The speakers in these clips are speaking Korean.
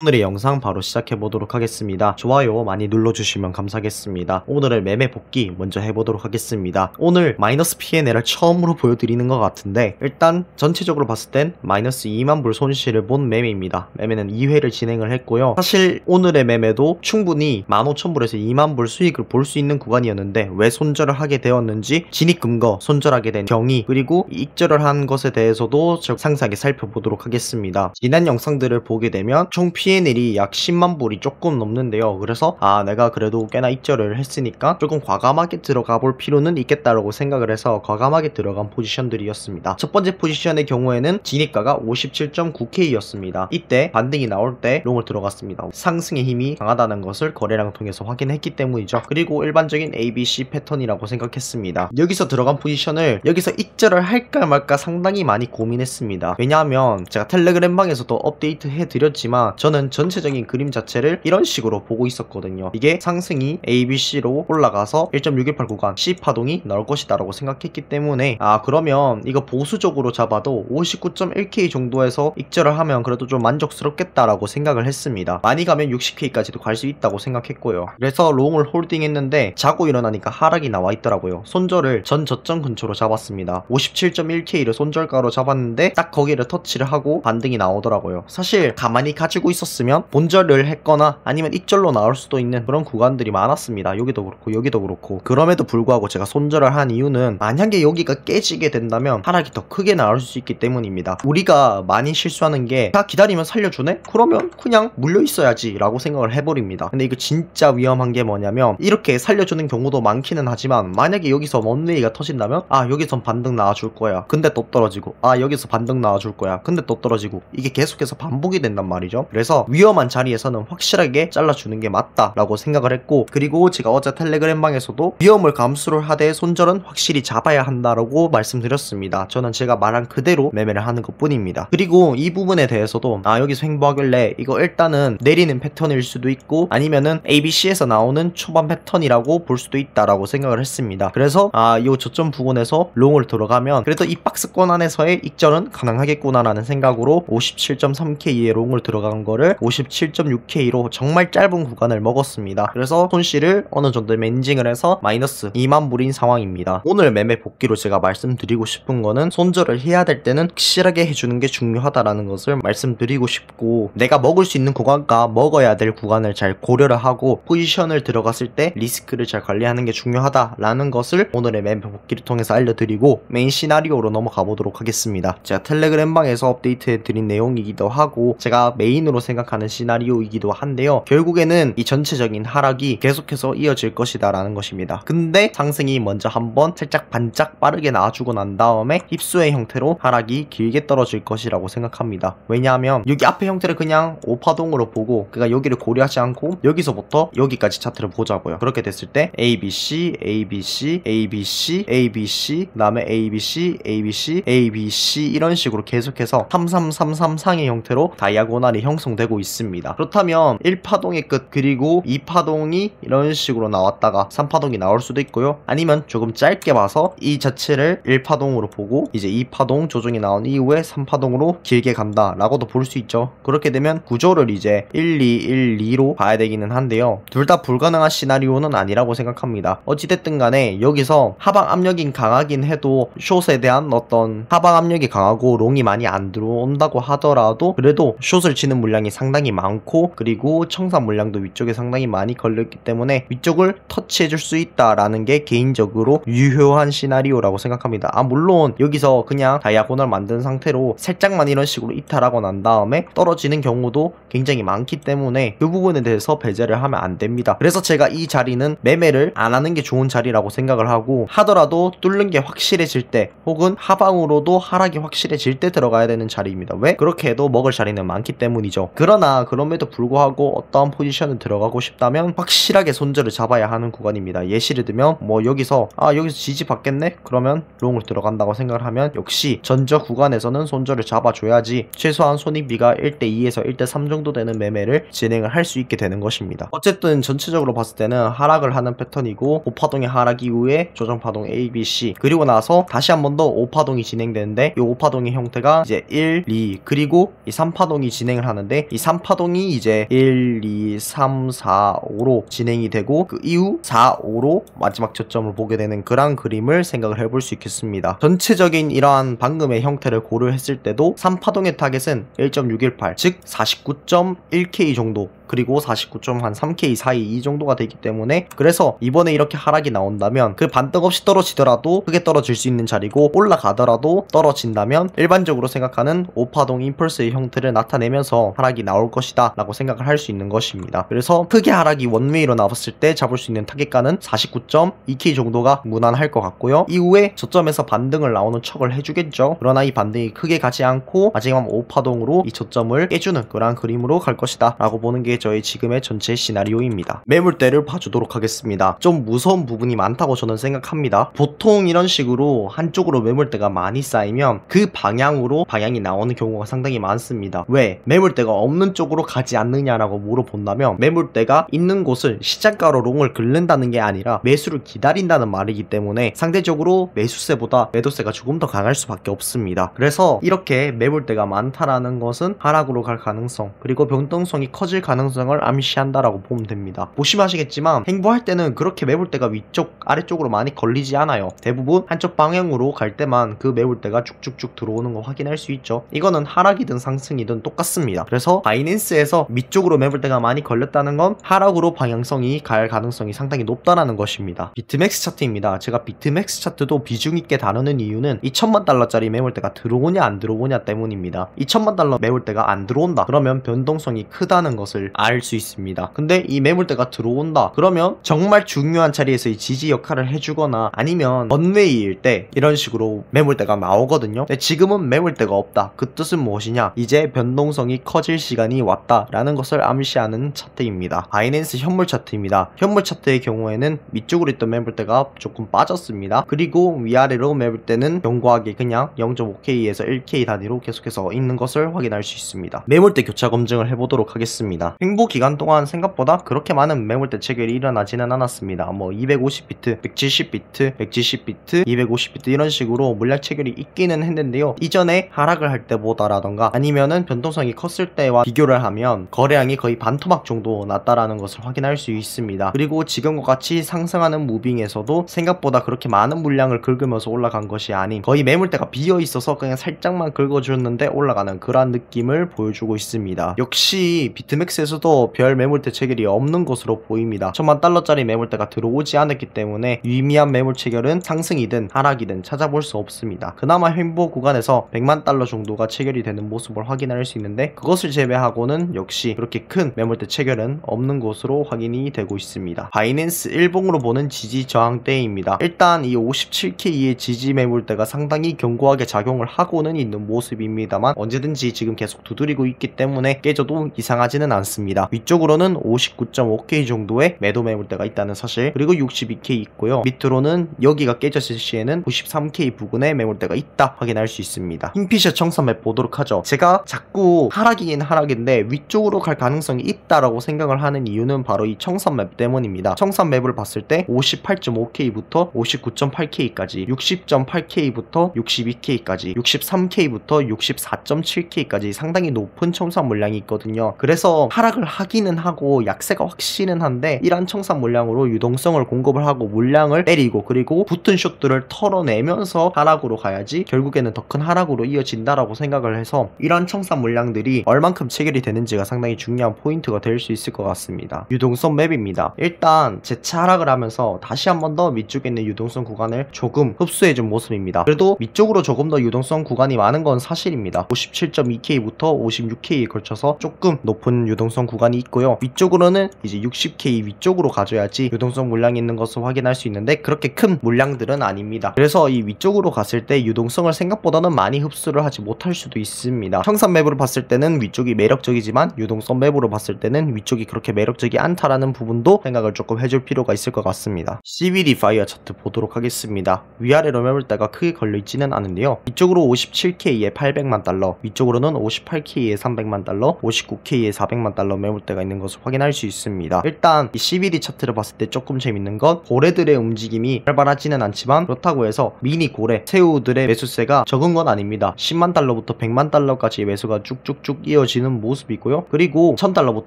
오늘의 영상 바로 시작해보도록 하겠습니다. 좋아요 많이 눌러주시면 감사하겠습니다. 오늘의 매매 복귀 먼저 해보도록 하겠습니다. 오늘 마이너스 P&L을 처음으로 보여드리는 것 같은데 일단 전체적으로 봤을 땐 마이너스 2만 불 손실을 본 매매입니다. 매매는 2회를 진행을 했고요. 사실 오늘의 매매도 충분히 15,000불에서 2만 불 수익을 볼 수 있는 구간이었는데 왜 손절을 하게 되었는지 진입금거, 손절하게 된 경위, 그리고 익절을 한 것에 대해서도 상세하게 살펴보도록 하겠습니다. 지난 영상들을 보게 되면 총 P&L이 약 10만 불이 조금 넘는데요. 그래서 내가 그래도 꽤나 익절을 했으니까 조금 과감하게 들어가 볼 필요는 있겠다라고 생각을 해서 과감하게 들어간 포지션들이었습니다. 첫 번째 포지션의 경우에는 진입가가 57.9K였습니다. 이때 반등이 나올 때 롱을 들어갔습니다. 상승의 힘이 강하다는 것을 거래량 통해서 확인했기 때문이죠. 그리고 일반적인 ABC 패턴이라고 생각했습니다. 여기서 들어간 포지션을 여기서 익절을 할까 말까 상당히 많이 고민했습니다. 왜냐하면 제가 텔레그램 방에서도 업데이트 해드렸지만 저는 전체적인 그림 자체를 이런 식으로 보고 있었거든요. 이게 상승이 ABC로 올라가서 1.618 구간 C파동이 나올 것이다 라고 생각했기 때문에 그러면 이거 보수적으로 잡아도 59.1K 정도에서 익절을 하면 그래도 좀 만족스럽겠다 라고 생각을 했습니다. 많이 가면 60K까지도 갈 수 있다고 생각했고요. 그래서 롱을 홀딩했는데 자고 일어나니까 하락이 나와 있더라고요. 손절을 전 저점 근처로 잡았습니다. 57.1K를 손절가로 잡았는데 딱 거기를 터치를 하고 반등이 나오더라고요. 사실 가만히 가지고 있었으면 본절을 했거나 아니면 익절로 나올 수도 있는 그런 구간들이 많았습니다. 여기도 그렇고 여기도 그렇고. 그럼에도 불구하고 제가 손절을 한 이유는 만약에 여기가 깨지게 된다면 하락이 더 크게 나올 수 있기 때문입니다. 우리가 많이 실수하는 게 다 기다리면 살려주네? 그러면 그냥 물려 있어야지 라고 생각을 해버립니다. 근데 이거 진짜 위험한 게 뭐냐면 이렇게 살려주는 경우도 많기는 하지만 만약에 여기서 원웨이가 터진다면 여기선 반등 나와줄 거야 근데 또 떨어지고 여기서 반등 나와줄 거야 근데 또 떨어지고, 이게 계속해서 반복이 된단 말이죠. 그래서 위험한 자리에서는 확실하게 잘라주는 게 맞다라고 생각을 했고, 그리고 제가 어제 텔레그램 방에서도 위험을 감수를 하되 손절은 확실히 잡아야 한다라고 말씀드렸습니다. 저는 제가 말한 그대로 매매를 하는 것 뿐입니다. 그리고 이 부분에 대해서도 여기서 횡보하길래 이거 일단은 내리는 패턴일 수도 있고 아니면은 ABC에서 나오는 초반 패턴이라고 볼 수도 있다라고 생각을 했습니다. 그래서 이 저점 부근에서 롱을 들어가면 그래도 이 박스권 안에서의 익절은 가능하겠구나라는 생각으로 57.3K의 롱을 들어간 거를 57.6K로 정말 짧은 구간을 먹었습니다. 그래서 손실을 어느 정도 맨징을 해서 마이너스 2만 불인 상황입니다. 오늘 매매 복귀로 제가 말씀드리고 싶은 거는 손절을 해야 될 때는 확실하게 해주는 게 중요하다라는 것을 말씀드리고 싶고, 내가 먹을 수 있는 구간과 먹어야 될 구간을 잘 고려를 하고 포지션을 들어갔을 때 리스크를 잘 관리하는 게 중요하다라는 것을 오늘의 매매 복귀를 통해서 알려드리고 메인 시나리오로 넘어가 보도록 하겠습니다. 제가 텔레그램 방에서 업데이트해 드린 내용이기도 하고 제가 메인으로 생각하는 시나리오이기도 한데요. 결국에는 이 전체적인 하락이 계속해서 이어질 것이다 라는 것입니다. 근데 상승이 먼저 한번 살짝 반짝 빠르게 나와주고 난 다음에 힙수의 형태로 하락이 길게 떨어질 것이라고 생각합니다. 왜냐하면 여기 앞에 형태를 그냥 오파동으로 보고 그가 여기를 고려하지 않고 여기서부터 여기까지 차트를 보자고요. 그렇게 됐을 때 ABC, ABC, ABC, ABC, 그 다음에 ABC, ABC, ABC 이런 식으로 계속해서 3333상의 형태로 다이아고날이 형성되고 있습니다. 그렇다면 1파동의 끝 그리고 2파동이 이런 식으로 나왔다가 3파동이 나올 수도 있고요. 아니면 조금 짧게 봐서 이 자체를 1파동으로 보고 이제 2파동 조정이 나온 이후에 3파동으로 길게 간다 라고도 볼 수 있죠. 그렇게 되면 구조를 이제 1, 2, 1, 2로 봐야 되기는 한데요. 둘 다 불가능한 시나리오는 아니라고 생각합니다. 어찌됐든 간에 여기서 하방 압력이 강하긴 해도 숏에 대한 어떤 하방 압력이 강하고 롱이 많이 안 들어온다고 하더라도 그래도 숏을 치는 물량이 상당히 많고 그리고 청산 물량도 위쪽에 상당히 많이 걸렸기 때문에 위쪽을 터치해줄 수 있다라는 게 개인적으로 유효한 시나리오라고 생각합니다. 물론 여기서 그냥 다이아고널 만든 상태로 살짝만 이런 식으로 이탈하고 난 다음에 떨어지는 경우도 굉장히 많기 때문에 그 부분에 대해서 배제를 하면 안 됩니다. 그래서 제가 이 자리는 매매를 안 하는 게 좋은 자리라고 생각을 하고, 하더라도 뚫는 게 확실해질 때 혹은 하방으로도 하락이 확실해질 때 들어가야 되는 자리입니다. 왜? 그렇게 해도 먹을 자리는 많기 때문이죠. 그러나 그럼에도 불구하고 어떠한 포지션을 들어가고 싶다면 확실하게 손절을 잡아야 하는 구간입니다. 예시를 들면 여기서 지지 받겠네? 그러면 롱을 들어간다고 생각을 하면 역시 전저 구간에서는 손절을 잡아줘야지 최소한 손익비가 1대2에서 1대3 정도 되는 매매를 진행을 할 수 있게 되는 것입니다. 어쨌든 전체적으로 봤을 때는 하락을 하는 패턴이고 5파동의 하락 이후에 조정파동 ABC 그리고 나서 다시 한 번 더 5파동이 진행되는데 이 5파동의 형태가 이제 1, 2 그리고 이 3파동이 진행을 하는데 이 3파동이 이제 1, 2, 3, 4, 5로 진행이 되고 그 이후 4, 5로 마지막 저점을 보게 되는 그런 그림을 생각을 해볼 수 있겠습니다. 전체적인 이러한 방금의 형태를 고려했을 때도 3파동의 타겟은 1.618, 즉 49.1K 정도, 그리고 49.3K 사이 이 정도가 되기 때문에, 그래서 이번에 이렇게 하락이 나온다면 그 반등 없이 떨어지더라도 크게 떨어질 수 있는 자리고, 올라가더라도 떨어진다면 일반적으로 생각하는 5파동 임펄스의 형태를 나타내면서 하락이 나올 것이다 라고 생각을 할 수 있는 것입니다. 그래서 크게 하락이 원웨이로 나왔을 때 잡을 수 있는 타겟가는 49.2K 정도가 무난할 것 같고요. 이후에 저점에서 반등을 나오는 척을 해주겠죠. 그러나 이 반등이 크게 가지 않고 마지막 5파동으로 이 저점을 깨주는 그러한 그림으로 갈 것이다 라고 보는 게 저희 지금의 전체 시나리오입니다. 매물대를 봐주도록 하겠습니다. 좀 무서운 부분이 많다고 저는 생각합니다. 보통 이런 식으로 한쪽으로 매물대가 많이 쌓이면 그 방향이 나오는 경우가 상당히 많습니다. 왜? 매물대가 없는 쪽으로 가지 않느냐라고 물어본다면, 매물대가 있는 곳을 시장가로 롱을 긁는다는 게 아니라 매수를 기다린다는 말이기 때문에 상대적으로 매수세보다 매도세가 조금 더 강할 수밖에 없습니다. 그래서 이렇게 매물대가 많다라는 것은 하락으로 갈 가능성, 그리고 변동성이 커질 가능성을 암시한다라고 보면 됩니다. 보시면 아시겠지만 행보할 때는 그렇게 매물대가 위쪽 아래쪽으로 많이 걸리지 않아요. 대부분 한쪽 방향으로 갈 때만 그 매물대가 쭉쭉쭉 들어오는 거 확인할 수 있죠. 이거는 하락이든 상승이든 똑같습니다. 그래서 바이낸스에서 위쪽으로 매물대가 많이 걸렸다는 건 하락으로 방향성이 갈 가능성이 상당히 높다라는 것입니다. 비트맥스 차트입니다. 제가 비트맥스 차트도 비중 있게 다루는 이유는 2천만 달러짜리 매물대가 들어오냐 안 들어오냐 때문입니다. 2천만 달러 매물대가 안 들어온다 그러면 변동성이 크다는 것을 알 수 있습니다. 근데 이 매물대가 들어온다 그러면 정말 중요한 자리에서 이 지지 역할을 해주거나 아니면 원웨이일 때 이런 식으로 매물대가 나오거든요. 근데 지금은 매물대가 없다. 그 뜻은 무엇이냐? 이제 변동성이 커질 시간이 왔다 라는 것을 암시하는 차트입니다. 바이낸스 현물 차트입니다. 현물 차트의 경우에는 밑쪽으로 있던 매물대가 조금 빠졌습니다. 그리고 위아래로 매물대는 견고하게 그냥 0.5K에서 1K 단위로 계속해서 있는 것을 확인할 수 있습니다. 매물대 교차 검증을 해보도록 하겠습니다. 행보 기간 동안 생각보다 그렇게 많은 매물대 체결이 일어나지는 않았습니다. 뭐 250비트, 170비트, 170비트, 250비트 이런 식으로 물량 체결이 있기는 했는데요. 이전에 하락을 할 때보다라던가 아니면은 변동성이 컸을 때와 비교를 하면 거래량이 거의 반토막 정도 났다라는 것을 확인할 수 있습니다. 그리고 지금과 같이 상승하는 무빙에서도 생각보다 그렇게 많은 물량을 긁으면서 올라간 것이 아닌 거의 매물대가 비어 있어서 그냥 살짝만 긁어줬는데 올라가는 그런 느낌을 보여주고 있습니다. 역시 비트맥스에서도 별 매물대 체결이 없는 것으로 보입니다. 1000만 달러짜리 매물대가 들어오지 않았기 때문에 유의미한 매물 체결은 상승이든 하락이든 찾아볼 수 없습니다. 그나마 횡보 구간에서 100만 달러 정도가 체결이 되는 모습을 확인할 수 있는데, 그것을 제외하고는 역시 그렇게 큰 매물대 체결은 없는 것으로 확인이 되고 있습니다. 바이낸스 일봉으로 보는 지지 저항대입니다. 일단 이 57K의 지지 매물대가 상당히 견고하게 작용을 하고는 있는 모습입니다만 언제든지 지금 계속 두드리고 있기 때문에 깨져도 이상하지는 않습니다. 위쪽으로는 59.5K 정도의 매도 매물대가 있다는 사실, 그리고 62K 있고요. 밑으로는 여기가 깨졌을 시에는 93K 부근의 매물대가 있다 확인할 수 있습니다. 킹피셔 청산맵 보도록 하죠. 제가 자꾸 하락이긴 하락인데 위쪽으로 갈 가능성이 있다라고 생각을 하는 이유는 바로 이 청산맵 때문입니다. 청산맵을 봤을 때 58.5K부터 59.8K까지, 60.8K부터 62K까지, 63K부터 64.7K까지 상당히 높은 청산 물량이 있거든요. 그래서 하락을 하기는 하고 약세가 확실은 한데, 이러한 청산 물량으로 유동성을 공급을 하고 물량을 때리고 그리고 붙은 숏들을 털어내면서 하락으로 가야지 결국에는 더 큰 하락으로 이어진다라고 생각을 해서 이러한 청산 물량들이 얼만큼 체결이 되는지가 상당히 중요한 포인트가 될 수 있을 것 같습니다. 유동성 맵입니다. 일단 재차 하락을 하면서 다시 한 번 더 위쪽에 있는 유동성 구간을 조금 흡수해준 모습입니다. 그래도 위쪽으로 조금 더 유동성 구간이 많은 건 사실입니다. 57.2K부터 56K에 걸쳐서 조금 높은 유동성 구간이 있고요. 위쪽으로는 이제 60K 위쪽으로 가져야지 유동성 물량이 있는 것을 확인할 수 있는데 그렇게 큰 물량들은 아닙니다. 그래서 이 위쪽으로 갔을 때 유동성을 생각보다는 많이 흡수를 하지 못할 수도 있습니다. 청산 맵으로 봤을 때는 위쪽이 매력적이지만 유동성 맵으로 봤을 때는 위쪽이 그렇게 매력적이 않다라는 부분도 생각을 조금 해줄 필요가 있을 것 같습니다. CBD 파이어 차트 보도록 하겠습니다. 위아래로 매물대가 크게 걸려있지는 않은데요. 이쪽으로 57K에 800만 달러, 위쪽으로는 58K에 300만 달러, 59K에 400만 달러 달러 매물대가 있는 것을 확인할 수 있습니다. 일단 이 CBD 차트를 봤을 때 조금 재밌는 건 고래들의 움직임이 활발하지는 않지만 그렇다고 해서 미니 고래, 새우들의 매수세가 적은 건 아닙니다. 10만 달러부터 100만 달러까지의 매수가 쭉쭉쭉 이어지는 모습이고요. 그리고 1000달러부터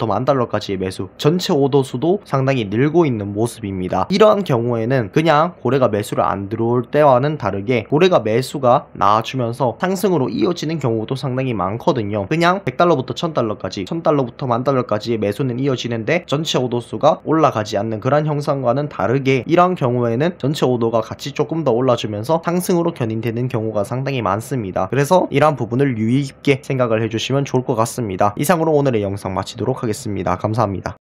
10,000달러까지의 매수, 전체 오더수도 상당히 늘고 있는 모습입니다. 이러한 경우에는 그냥 고래가 매수를 안 들어올 때와는 다르게 고래가 매수가 나와주면서 상승으로 이어지는 경우도 상당히 많거든요. 그냥 100달러부터 1000달러까지, 1000달러부터 10,000달러까지의 매수는 이어지는데 전체 오더수가 올라가지 않는 그런 형상과는 다르게 이런 경우에는 전체 오더가 같이 조금 더 올라주면서 상승으로 견인되는 경우가 상당히 많습니다. 그래서 이러한 부분을 유의 깊게 생각을 해주시면 좋을 것 같습니다. 이상으로 오늘의 영상 마치도록 하겠습니다. 감사합니다.